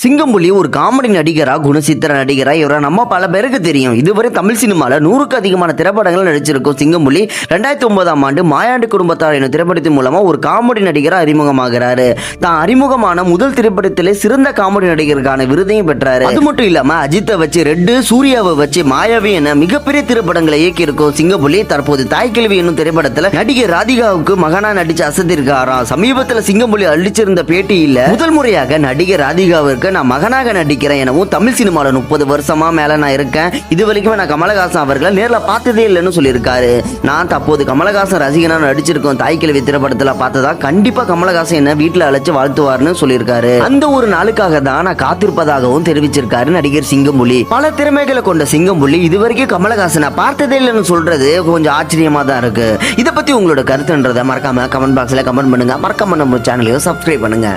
சிங்கம்புலி ஒரு காமெடி நடிகரா, குணசித்திர நடிகரா இவரை நம்ம பல பேருக்கு தெரியும். இதுவரை தமிழ் சினிமால 100க்கு அதிகமான திரைப்படங்கள் நடிச்சிருக்கும் சிங்கம்புலி 2009ஆம் ஆண்டு மாயாண்டி குடும்பத்தார் எனும் திரைப்படத்தின் மூலமா ஒரு காமெடி நடிகரா அறிமுகமாகிறாரு. தான் அறிமுகமான முதல் திரைப்படத்திலே சிறந்த காமெடி நடிகருக்கான விருதையும் பெற்றாரு. அது மட்டும் இல்லாம அஜித்தை வச்சு ரெட்டு, சூர்யாவை வச்சு மாயாவி என மிகப்பெரிய திரைப்படங்களை இயக்கியிருக்கும் சிங்கம்புலி தற்போது தாய்க்கிழவி என்னும் திரைப்படத்துல நடிகை ராதிகாவுக்கு மகனா நடிச்சு அசத்திருக்காராம். சமீபத்துல சிங்கம்புலி அளிச்சிருந்த பேட்டியில் முதல் முறையாக நடிகை ராதிகாவிற்கு நான் மகனாக நடிக்கிறேன் எனவும், தமிழ் சினிமால 30 வருஷமா மேல நான் இருக்கேன், இது வரைக்கும் நான் கமலஹாசன் அவர்களை நேர்ல பார்த்ததே இல்லைன்னு சொல்லியிருக்காரு. நான் தற்போது கமலஹாசன் ரசிகனா நடிச்சிருக்கோம் தாய்க்கிழவி திரைப்படத்துல பார்த்ததா கண்டிப்பா கமலஹாசன் என்ன வீட்டுல அழைச்சு வாழ்த்துவார்னு சொல்லியிருக்காரு. அந்த ஒரு நாளுக்காக தான் நான் காத்திருப்பதாகவும் தெரிவிச்சிருக்காரு நடிகர் சிங்கம்புலி. பல திறமைகளை கொண்ட சிங்கம்புலி இதுவரைக்கும் கமலஹாசனை பார்த்ததே இல்லைன்னு சொல்றது கொஞ்சம் ஆச்சரியமா தான் இருக்கு. இதை பத்தி உங்களோட கருத்துன்றதை மறக்காம கமெண்ட் பாக்ஸ்ல கமெண்ட் பண்ணுங்க. மறக்காம நம்ம சேனலையும் சப்ஸ்கிரைப் பண்ணுங்க.